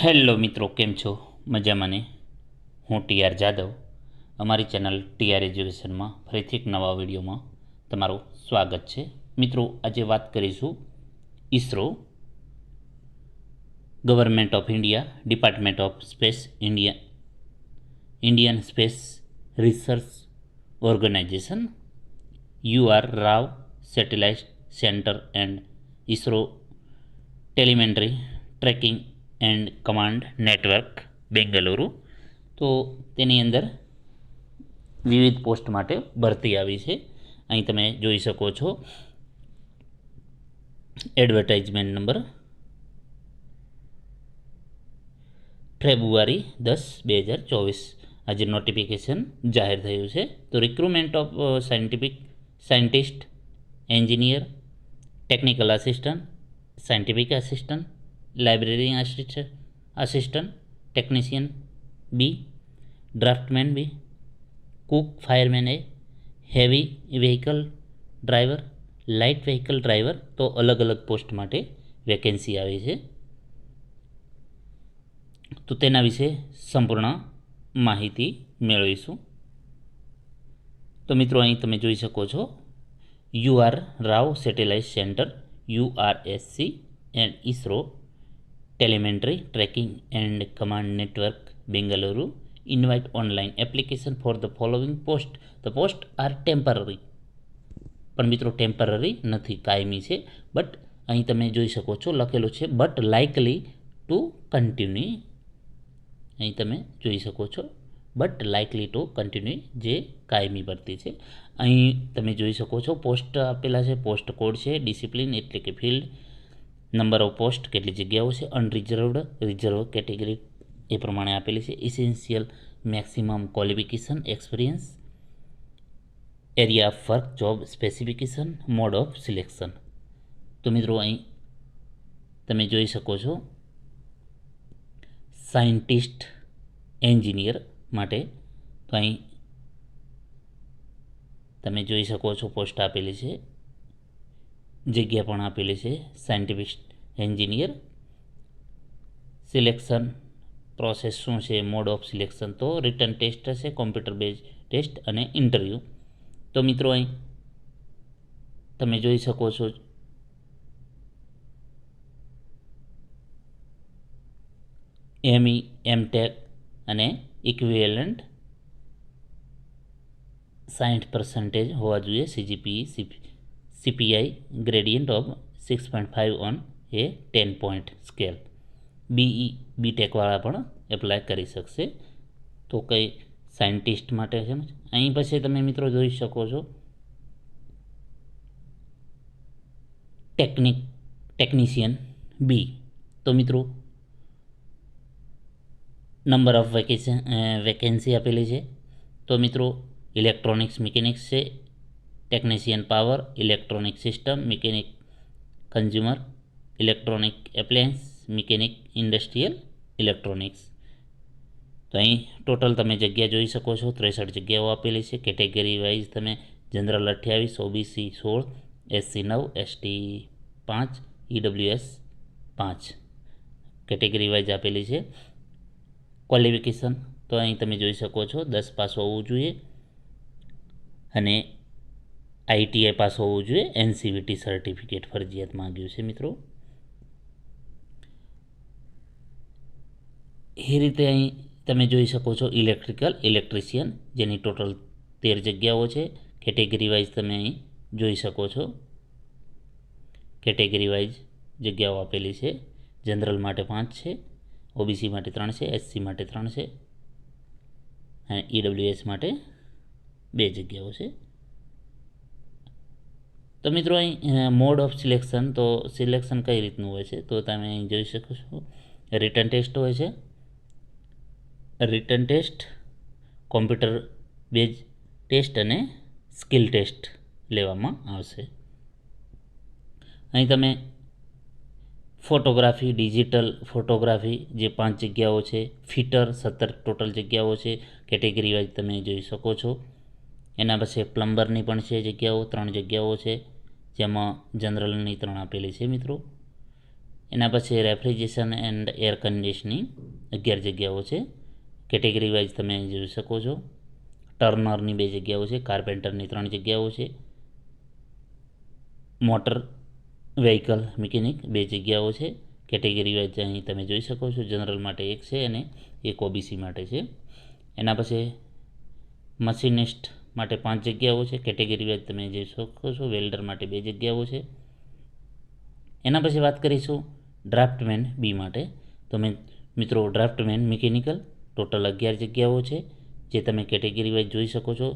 Hello મિત્રો, કેમ છો? મજામાં ને? હું ટીઆર જાદવ. અમારી ચેનલ ટીઆર એજ્યુકેશનમાં ફરીથી એક નવા વિડીયોમાં તમારું સ્વાગત છે. મિત્રો, આજે વાત કરીશું ISRO, government of India, department of space, Indian space research organisation, U R Rao satellite centre and ISRO telemetry tracking and command network Bengaluru. તો તેની અંદર વિવિધ પોસ્ટ માટે ભરતી આવી છે. અહીં તમે જોઈ શકો છો એડવર્ટાઇઝમેન્ટ નંબર ફેબ્રુઆરી 10, 2024 આજે નોટિફિકેશન જાહેર થયું છે. તો recruitment of scientist, engineer, technical assistant, scientific assistant, library assistant, technician B, draftsman B, cook, fireman A, heavy vehicle driver, light vehicle driver. તો અલગ અલગ પોસ્ટ માટે વેકેન્સી આવી છે. તો તેના વિશે સંપૂર્ણ માહિતી મેળવીશું. તો મિત્રો, અહીં તમે જોઈ શકો છો U R Rao satellite centre URSC and ISRO telemetry tracking and command network Bengaluru invite online application for the following post. The post are temporary. પણ મિત્રો, ટેમ્પરરી નથી, કાયમી છે. બટ અહીં તમે જોઈ શકો છો લખેલું છે બટ લાઇકલી ટુ કન્ટિન્યુ. અહીં તમે જોઈ શકો છો બટ લાઇકલી ટુ કન્ટિન્યુ, જે કાયમી ભરતી છે. અહીં તમે જોઈ શકો છો પોસ્ટ આપેલા છે, પોસ્ટ કોડ છે, ડિસિપ્લિન એટલે કે ફિલ્ડ, નંબર ઓફ પોસ્ટ કેટલી જગ્યાઓ છે, અનરિઝર્વડ, રિઝર્વ કેટેગરી એ પ્રમાણે આપેલી છે, essential maximum qualification, experience, area of work, job specification, mode of selection. તો મિત્રો, અહીં તમે જોઈ શકો છો સાયન્ટિસ્ટ, એન્જિનિયર માટે. તો અહીં તમે જોઈ શકો છો પોસ્ટ આપેલી છે, જગ્યા પણ આપેલી છે. સાયન્ટિફિક એન્જિનિયર સિલેક્શન પ્રોસેસ શું છે, મોડ ઓફ સિલેક્શન તો રિટન ટેસ્ટ હશે, કોમ્પ્યુટર બેઝ ટેસ્ટ અને ઇન્ટરવ્યૂ. તો મિત્રો, અહીં તમે જોઈ શકો છો એમટેક અને ઇક્વિવેલન્ટ 60% હોવા જોઈએ. CPI gradient of 6.5 on a 10 point scale. બીટેકવાળા પણ એપ્લાય કરી શકશે. તો કંઈ સાયન્ટિસ્ટ માટે છે ને. અહીં પછી તમે મિત્રો જોઈ શકો છો ટેકનિશિયન બી. તો મિત્રો, નંબર ઓફ વેકેન્સી આપેલી છે. તો મિત્રો, ઇલેક્ટ્રોનિક્સ મિકેનિક્સ છે, technician power, electronic system, mechanic consumer, electronic appliance, mechanic industrial electronics. તો અહીં ટોટલ તમે જગ્યા જોઈ શકો છો 63 જગ્યાઓ આપેલી છે. કેટેગરી વાઇઝ તમે general 28, OBC 16, SC 9, ST 5, EWS 5 category wise આપેલી છે. ક્વોલિફિકેશન તો અહીં તમે જોઈ શકો છો 10 પાસ હોવું જોઈએ અને ITI પાસ હોવું જોઈએ. NCVT સર્ટિફિકેટ ફરજિયાત માંગ્યું છે મિત્રો. એ રીતે અહીં તમે જોઈ શકો છો ઇલેક્ટ્રિશિયન, જેની ટોટલ 13 જગ્યાઓ છે. કેટેગરી વાઇઝ તમે અહીં જોઈ શકો છો કેટેગરી વાઇઝ જગ્યાઓ આપેલી છે. જનરલ માટે 5 છે, OBC માટે 3 છે, SC માટે 3 છે અને EWS માટે 2 જગ્યાઓ છે. તો મિત્રો, અહીં મોડ ઓફ સિલેક્શન, તો સિલેક્શન કઈ રીતનું હોય છે તો તમે અહીં જોઈ શકો છો રિટન ટેસ્ટ હોય છે. Written test, computer base test અને સ્કિલ ટેસ્ટ લેવામાં આવશે. અહીં તમે ફોટોગ્રાફી, ડિજિટલ ફોટોગ્રાફી જે 5 જગ્યાઓ છે, ફિટર 17 ટોટલ જગ્યાઓ છે. કેટેગરી વાઇઝ તમે જોઈ શકો છો. એના પછી પ્લમ્બરની પણ છે જગ્યાઓ, 3 જગ્યાઓ છે, જેમાં જનરલની 3 આપેલી છે મિત્રો. એના પછી રેફ્રિજરેશન એન્ડ એર કન્ડિશનિંગ 11 જગ્યાઓ છે. કેટેગરી વાઇઝ તમે જોઈ શકો છો. ટર્નરની 2 જગ્યાઓ છે, કાર્પેન્ટરની 3 જગ્યાઓ છે, મોટર વ્હીકલ મિકેનિક 2 જગ્યાઓ છે. કેટેગરી વાઇઝ અહીં તમે જોઈ શકો છો. જનરલ માટે 1 છે અને 1 ઓબીસી માટે છે. એના પછી મશીનિસ્ટ માટે 5 જગ્યાઓ છે. કેટેગરી વાઇઝ તમે જોઈ શકો છો. વેલ્ડર માટે 2 જગ્યાઓ છે. એના પછી વાત કરીશું ડ્રાફ્ટમેન બી માટે. તો મિત્રો ડ્રાફ્ટમેન મિકેનિકલ ટોટલ 11 જગ્યાઓ છે, જે તમે કેટેગરી વાઇઝ જોઈ શકો છો.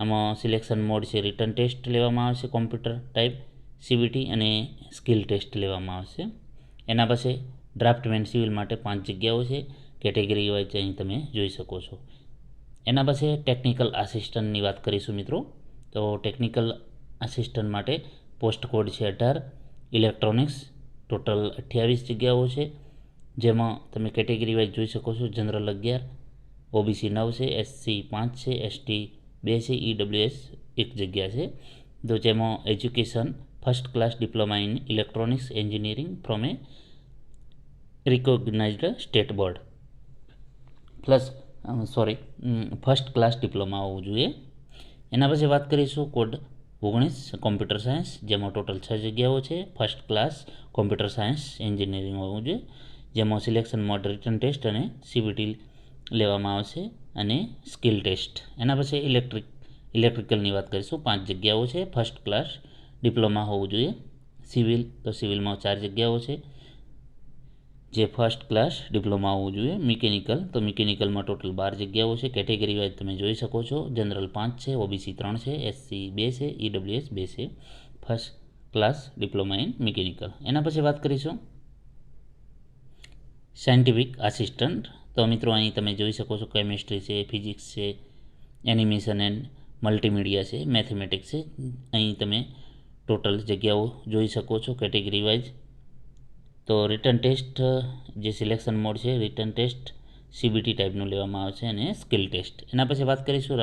આમાં સિલેક્શન મોડ છે, રિટન ટેસ્ટ લેવામાં આવશે, કોમ્પ્યુટર ટાઈપ સીબીટી અને સ્કિલ ટેસ્ટ લેવામાં આવશે. એના પછી ડ્રાફ્ટમેન સિવિલ માટે 5 જગ્યાઓ છે. કેટેગરી વાઇઝ અહીં તમે જોઈ શકો છો. એના પછી ટેકનિકલ આસિસ્ટન્ટની વાત કરીશું મિત્રો. તો ટેકનિકલ આસિસ્ટન્ટ માટે પોસ્ટ કોડ છે 18. ઇલેક્ટ્રોનિક્સ ટોટલ 28 જગ્યાઓ છે, જેમાં તમે કેટેગરી વાઇઝ જોઈ શકો છો. જનરલ 11, ઓબીસી 9 છે, એસસી 5 છે, એસટી 2 છે, ઈડબ્લ્યુએસ 1 જગ્યા છે. તો જેમાં education first class diploma in electronics engineering from A રિકોગ્નાઇઝડ state board first class diploma હોવું જોઈએ. એના પછી વાત કરીશું કોડ 19 કોમ્પ્યુટર સાયન્સ, જેમાં ટોટલ 6 જગ્યાઓ છે. First class computer science engineering હોવું જોઈએ, જેમાં સિલેક્શન મોડ રિટન ટેસ્ટ અને સીબીટી લેવામાં આવશે અને સ્કિલ ટેસ્ટ. એના પછી ઇલેક્ટ્રિકલની વાત કરીશું. 5 જગ્યાઓ છે. ફર્સ્ટ ક્લાસ ડિપ્લોમા હોવું જોઈએ. સિવિલ તો સિવિલમાં 4 જગ્યાઓ છે, જે ફર્સ્ટ ક્લાસ ડિપ્લોમા હોવું જોઈએ. મિકેનિકલ તો મિકેનિકલમાં ટોટલ 12 જગ્યાઓ છે. કેટેગરી વાઇઝ તમે જોઈ શકો છો. જનરલ 5 છે, ઓબીસી 3 છે, એસસી 2 છે, ઈડબ્લ્યુએસ 2 છે. First class diploma in mechanical. એના પછી વાત કરીશું સાયન્ટિફિક આસિસ્ટન્ટ. તો મિત્રો અહીં તમે જોઈ શકો છો. કેમિસ્ટ્રી છે, ફિઝિક્સ છે, એનિમેશન એન્ડ મલ્ટીમીડિયા છે, મેથેમેટિક્સ છે. અહીં તમે ટોટલ જગ્યાઓ જોઈ શકો છો કેટેગરી વાઇઝ. તો રિટન ટેસ્ટ જે સિલેક્શન મોડ છે, રિટન ટેસ્ટ સીબીટી ટાઈપનું લેવામાં આવશે અને સ્કિલ ટેસ્ટ. એના પછી વાત કરીશું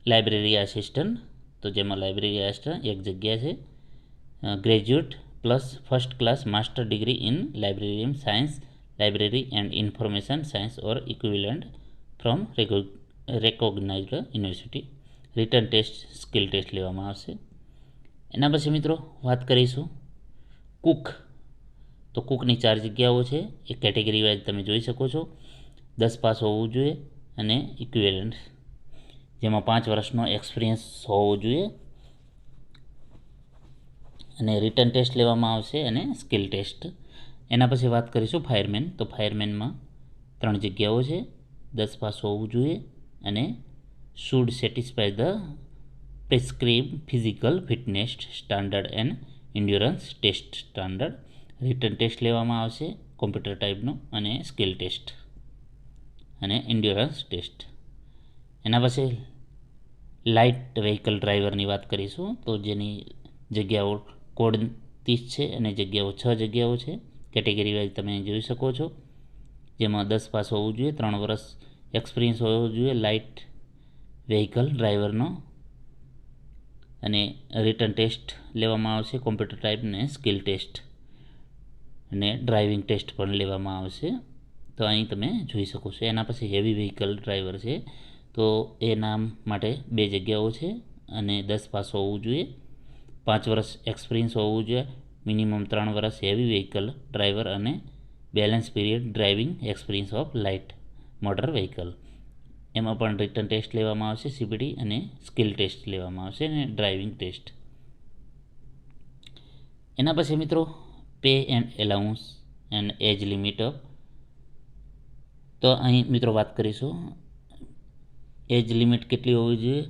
લાઇબ્રેરી આસિસ્ટન્ટ. તો જેમાં લાઇબ્રેરી આસિસ્ટન્ટ 1 જગ્યા છે. Graduate plus first class master degree in librarian science, library and information science or equivalent from recognised university. Written test skill test લેવામાં આવશે. એના પછી મિત્રો વાત કરીશું કુક. તો કુકની 4 જગ્યાઓ છે. એ કેટેગરી વાઇઝ તમે જોઈ શકો છો. 10 પાસ હોવું જોઈએ અને ઇક્વિવેલન્ટ, જેમાં 5 વર્ષનો એક્સપિરિયન્સ હોવો જોઈએ અને રિટન ટેસ્ટ લેવામાં આવશે અને સ્કિલ ટેસ્ટ. એના પછી વાત કરીશું ફાયરમેન. તો ફાયરમેનમાં 3 જગ્યાઓ છે. 10 પાસ હોવું જોઈએ અને should satisfy the prescribe physical fitness standard and endurance test standard. Written test લેવામાં આવશે કોમ્પ્યુટર ટાઈપનો અને સ્કિલ ટેસ્ટ અને એન્ડ્યોરન્સ ટેસ્ટ. એના પછી લાઇટ વ્હીકલ ડ્રાઈવરની વાત કરીશું. તો જેની જગ્યાઓ કોડ 30 છે અને જગ્યાઓ 6 જગ્યાઓ છે. કેટેગરી વાઇઝ તમે જોઈ શકો છો. જેમાં 10 પાસ હોવું જોઈએ, 3 વર્ષ એક્સપિરિયન્સ હોવો જોઈએ લાઇટ વ્હીકલ ડ્રાઈવરનો અને રિટન ટેસ્ટ લેવામાં આવશે કોમ્પ્યુટર ટાઈપ ને સ્કિલ ટેસ્ટ અને ડ્રાઇવિંગ ટેસ્ટ પણ લેવામાં આવશે. તો અહીં તમે જોઈ શકો છો. એના પછી હેવી વ્હીકલ ડ્રાઈવર છે. તો એ નામ માટે 2 જગ્યાઓ છે અને 10 પાસ હોવું જોઈએ, 5 વર્ષ એક્સપિરિયન્સ હોવું જોઈએ, મિનિમમ 3 વર્ષ હેવી વ્હીકલ ડ્રાઈવર અને balance period driving experience of light motor vehicle. એમાં પણ રિટન ટેસ્ટ લેવામાં આવશે સીબીટી અને સ્કિલ ટેસ્ટ લેવામાં આવશે અને ડ્રાઇવિંગ ટેસ્ટ. એના પછી મિત્રો pay and allowance and age limit of. તો અહીં મિત્રો વાત કરીશું એજ લિમિટ કેટલી હોવી જોઈએ,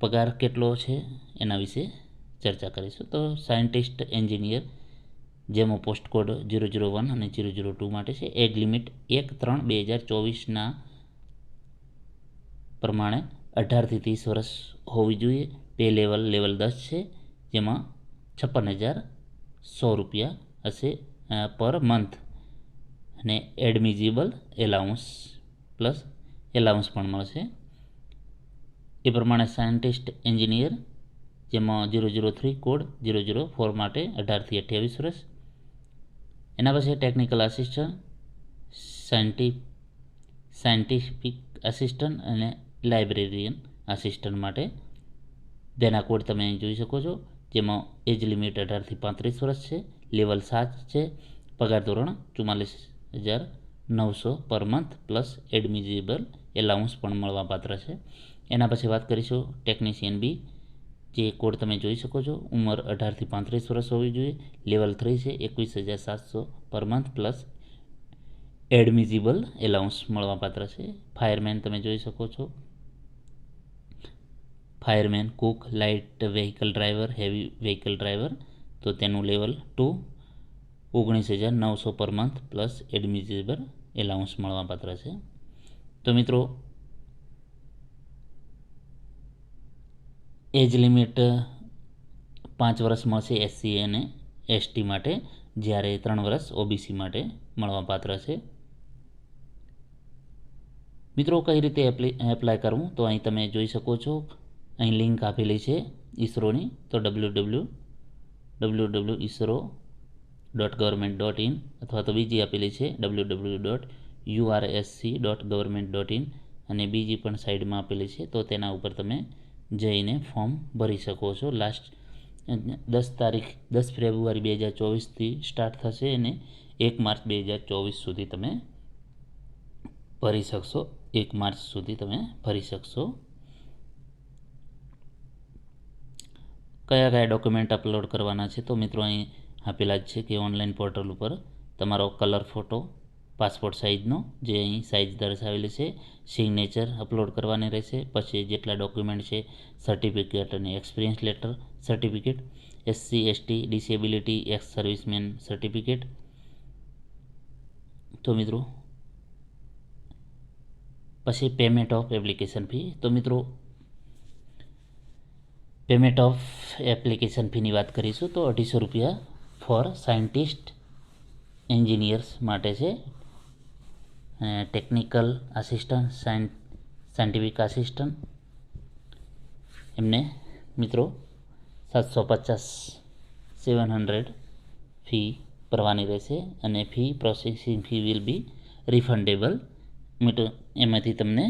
પગાર કેટલો છે એના વિશે ચર્ચા કરીશું. તો સાયન્ટિસ્ટ એન્જિનિયર, જેમાં પોસ્ટ કોડ 001 અને 002 માટે છે. એજ લિમિટ 1/3/2024 પ્રમાણે 18 થી 30 વર્ષ હોવી જોઈએ. પે લેવલ 10 છે, જેમાં 56,100 રૂપિયા હશે પર મંથ અને એડમિઝિબલ એલાઉન્સ પ્લસ એલાઉન્સ પણ મળશે. એ પ્રમાણે સાયન્ટિસ્ટ એન્જિનિયર, જેમાં 003 કોડ 004 માટે 18 થી 28 વર્ષ. એના પછી ટેકનિકલ આસિસ્ટન્ટ, સાયન્ટિફિક આસિસ્ટન્ટ અને લાઇબ્રેરિયન આસિસ્ટન્ટ માટે તેના કોડ તમે અહીં જોઈ શકો છો, જેમાં એજ લિમિટ 18 થી 35 વર્ષ છે, લેવલ 7 છે, પગાર ધોરણ 44,900 પર મંથ પ્લસ એડમિઝિબલ એલાઉન્સ પણ મળવાપાત્ર છે. એના પછી વાત કરીશું ટેકનિશિયન બી, જે કોડ તમે જોઈ શકો છો, ઉંમર 18 થી 35 વર્ષ હોવી જોઈએ, લેવલ 3 છે, 21,700 પર મંથ પ્લસ એડમિઝિબલ એલાઉન્સ મળવાપાત્ર છે. ફાયરમેન તમે જોઈ શકો છો, fireman, Cook, light vehicle driver, heavy vehicle driver, તો તેનું level 2, 19,900 per month plus એડમિઝિબલ allowance મળવાપાત્ર છે. તો મિત્રો એજ લિમિટ 5 વર્ષ મળશે એસસી અને એસટી માટે, જ્યારે 3 વર્ષ ઓબીસી માટે મળવાપાત્ર છે. મિત્રો કઈ રીતે એપ્લાય કરવું, તો અહીં તમે જોઈ શકો છો, અહીં લિંક આપેલી છે ઈસરોની, તો www.isro.government.in અથવા તો બીજી આપેલી છે www.ursc.government.in અને બીજી પણ સાઈડમાં આપેલી છે, તો તેના ઉપર તમે જઈને ફોર્મ ભરી શકો છો. લાસ્ટ 10 ફેબ્રુઆરી 2024થી સ્ટાર્ટ થશે અને 1 માર્ચ 2024 સુધી તમે ભરી શકશો. 1 માર્ચ સુધી તમે ભરી શકશો. કયા ડોક્યુમેન્ટ અપલોડ કરવાના છે, તો મિત્રો અહીં આપેલા જ છે કે ઓનલાઈન પોર્ટલ ઉપર તમારો કલર ફોટો પાસપોર્ટ સાઇઝનો, જે અહીં સાઇઝ દર્શાવેલી છે, સિગ્નેચર અપલોડ કરવાની રહેશે. પછી જેટલા ડોક્યુમેન્ટ છે, સર્ટિફિકેટ અને experience letter certificate, SC ST disability x servicemen certificate. તો મિત્રો પછી પેમેન્ટ ઓફ એપ્લિકેશન ફી, તો મિત્રો પેમેન્ટ ઓફ એપ્લિકેશન ફીની વાત કરીશું તો 250 રૂપિયા ફોર સાયન્ટિસ્ટ એન્જિનિયર્સ માટે છે, ટેકનિકલ આસિસ્ટન્ટ, સાયન્ટિફિક આસિસ્ટન્ટ, એમને મિત્રો 750 ફી ભરવાની રહેશે અને fee processing fee will be refundable. મિત્રો એમાંથી તમને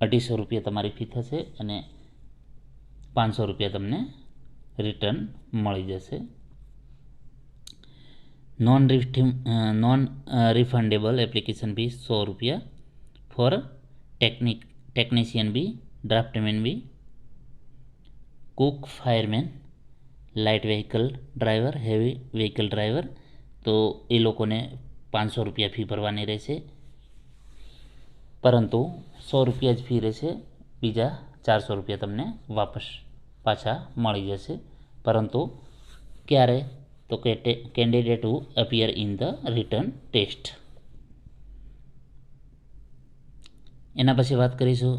250 રૂપિયા તમારી ફી થશે અને 500 રૂપિયા તમને રિટર્ન મળી જશે. નોન રિફંડેબલ એપ્લિકેશન ફી 100 રૂપિયા for technician B, draftsman B, cook, fireman, light vehicle driver, heavy vehicle driver, તો એ લોકોને 500 રૂપિયા ફી ભરવાની રહેશે, પરંતુ 100 રૂપિયા જ ફી રહેશે. બીજા 400 રૂપિયા તમને વાપસ પાછા મળી જશે, પરંતુ ક્યારે, તો કે candidate who appear in the return test. એના પછી વાત કરીશું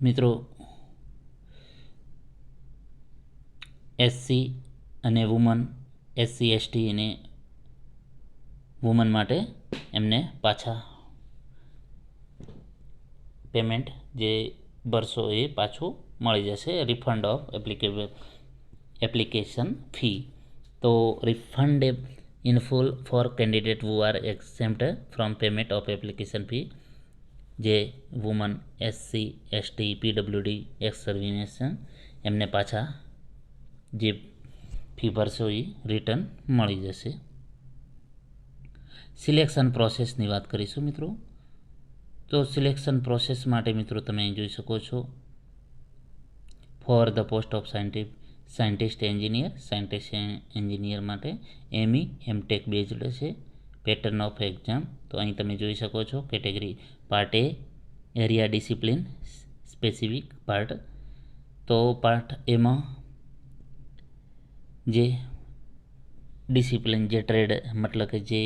મિત્રો એસસી અને વુમન, એસસી એસટી અને વુમન માટે એમને પાછા પેમેન્ટ જે ભરશો એ પાછું મળી જશે, રિફંડ ઓફ એપ્લિકેશન ફી. તો refund in full for candidate who are exempt from payment of application fee, જે woman, SC ST PWD ex serviceman, એમને પાછા જે ફી ભરશો એ રિટર્ન મળી જશે. સિલેક્શન પ્રોસેસની વાત કરીશું મિત્રો, તો સિલેક્શન પ્રોસેસ માટે મિત્રો તમે જોઈ શકો છો, four the post of scientist engineer માટે એમઈ એમટેક બેઝડ છે. પેટર્ન ઓફ એક્ઝામ, તો અહીં તમે જોઈ શકો છો, કેટેગરી પાર્ટ એ, એરિયા ડિસિપ્લિન સ્પેસિફિક પાર્ટ, તો પાર્ટ એમાં જે ડિસિપ્લિન, જે ટ્રેડ, મતલબ કે જે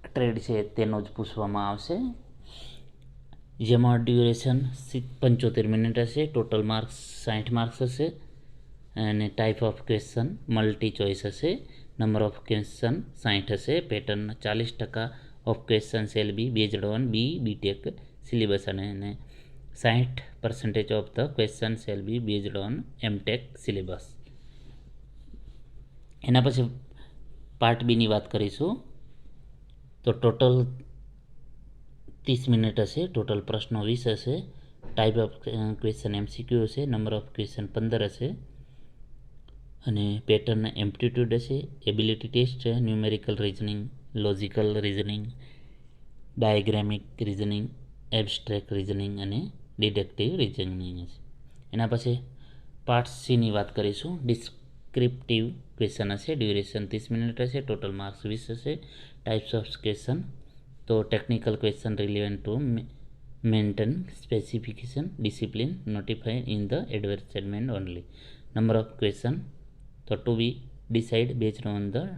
ટ્રેડ છે તેનો જ પૂછવામાં આવશે, જેમાં ડ્યુરેશન 75 મિનિટ હશે, ટોટલ માર્ક્સ 60 માર્ક્સ હશે અને type of question multi choice હશે, નંબર ઓફ ક્વેશ્ચન 60 હશે, pattern 40% of question shall be based on BTech syllabus અને 60% of the question shall be based on MTech syllabus. એના પછી part બીની વાત કરીશું. તો ટોટલ 30 મિનિટ હશે. ટોટલ પ્રશ્નો 20 હશે. ટાઈપ ઓફ ક્વેશ્ચન MCQ હશે. નંબર ઓફ ક્વેશ્ચન 15 હશે. અને પેટર્ન એપ્ટિટ્યૂડ હશે, એબિલિટી ટેસ્ટ છે, numerical reasoning, logical reasoning, diagrammatic reasoning, abstract reasoning અને ડિડક્ટિવ રિઝનિંગ હશે. એના પછી પાર્ટ સીની વાત કરીશું. ડિસ્ક્રિપ્ટિવ ક્વેશ્ચન હશે. ડ્યુરેશન 30 મિનિટ હશે. ટોટલ માર્ક્સ 20 હશે. ટાઈપ્સ ઓફ ક્વેશ્ચન તો technical question relevant to maintain specification discipline notified in the advertisement only. Number of question તો two be decide based on the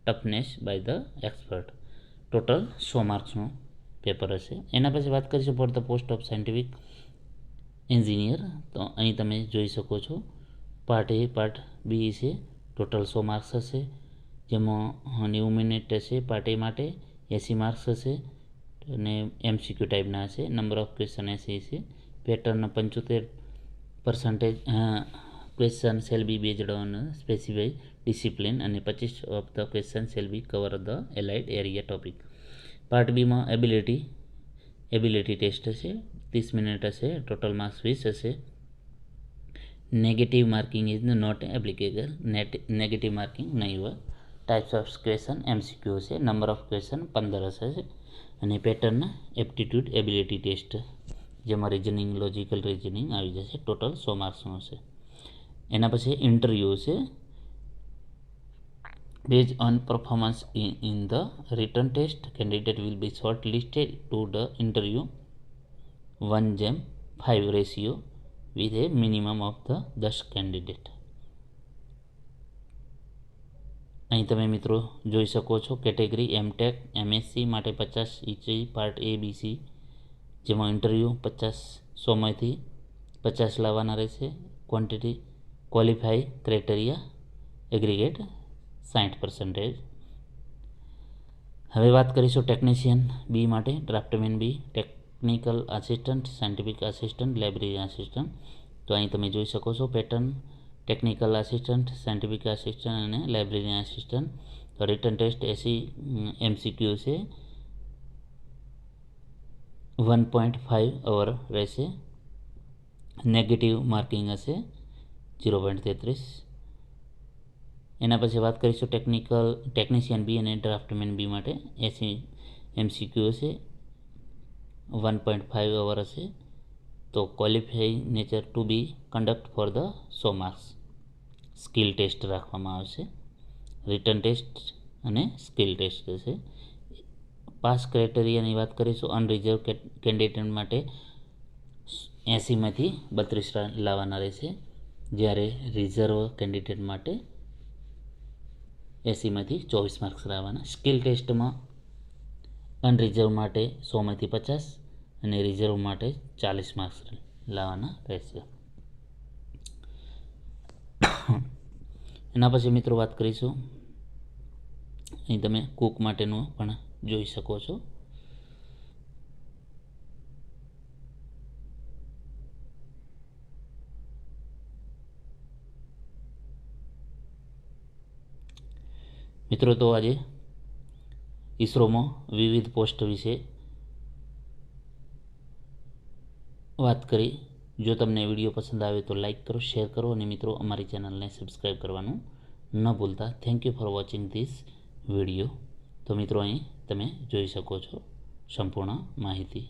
toughness by the expert. Total 100 માર્ક્સનું paper હશે. એના પછી વાત કરીશું for the post of scientific engineer. તો અહીં તમે જોઈ શકો છો પાર્ટ એ પાર્ટ બી છે. ટોટલ 100 માર્ક્સ હશે, જેમાં 90 મિનિટ હશે પાર્ટ એ માટે, 80 માર્ક્સ હશે અને MCQ ટાઈપના હશે. નંબર ઓફ ક્વેશ્ચન 80 છે. Pattern 75% question shall be based on specified discipline અને 25 of the question shall be cover the allied area topic. Part બીમાં એબિલિટી ટેસ્ટ હશે. 30 મિનિટ હશે. ટોટલ માર્ક્સ 20 હશે. Negative marking is not applicable. Negative marking નહીં હોય. Types of question MCQ હશે. Number of question 15 હશે. અને પેટર્ન એપ્ટિટ્યૂડ એબિલિટી ટેસ્ટ, જેમાં રિઝનિંગ, લોજિકલ રિઝનિંગ આવી જશે. ટોટલ 100 માર્ક્સનું હશે. એના પછી ઇન્ટરવ્યૂ છે. Base on performance in the written test, candidate will be short listed to the interview 1:5 ratio with a minimum of the 10 candidate. અહીં તમે મિત્રો જોઈ શકો છો કેટેગરી MTech MSc માટે 50 ઇંચ પાર્ટ ABC, જેમાં ઇન્ટરવ્યૂ 100માંથી 50 લાવવાના રહેશે. Quantity qualify criteria aggregate 60%. હવે વાત કરીશું ટેકનિશિયન બી માટે. Draftsman B, technical assistant, scientific assistant, library assistant. તો અહીં તમે જોઈ શકો છો pattern technical assistant, scientific assistant અને લાઇબ્રેરી આસિસ્ટન્ટ. તો રિટન ટેસ્ટ 80 MCQ છે. 1.5 અવર રહેશે. નેગેટિવ માર્કિંગ હશે 0.33. એના પછી વાત કરીશું ટેકનિશિયન બી અને ડ્રાફ્ટમેન બી માટે. 80 MCQ હશે. 1.5 અવર હશે. તો qualify nature to be conduct for the 100 marks. Skill test રાખવામાં આવશે. રિટન ટેસ્ટ અને સ્કિલ ટેસ્ટ હશે. પાસ ક્રાઇટેરિયાની વાત કરીશું. અનરિઝર્વ કેન્ડિડેટ માટે 80માંથી 32 લાવવાના રહેશે, જ્યારે રિઝર્વ કેન્ડિડેટ માટે 80માંથી 24 માર્ક્સ લાવવાના. સ્કિલ ટેસ્ટમાં અનરિઝર્વ માટે 100માંથી 50 અને રિઝર્વ માટે 40 માર્ક્સ લાવવાના રહેશે. એના પછી મિત્રો વાત કરીશું, અહીં તમે કુક માટેનું પણ જોઈ શકો છો. મિત્રો તો આજે ઇસરોમાં વિવિધ પોસ્ટ વિશે વાત કરી. જો તમને વિડીયો પસંદ આવે તો લાઈક કરો, શેર કરો અને મિત્રો અમારી ચેનલને સબસ્ક્રાઈબ કરવાનું ન ભૂલતા. Thank you for watching this video. તો મિત્રો અહીં તમે જોઈ શકો છો સંપૂર્ણ માહિતી.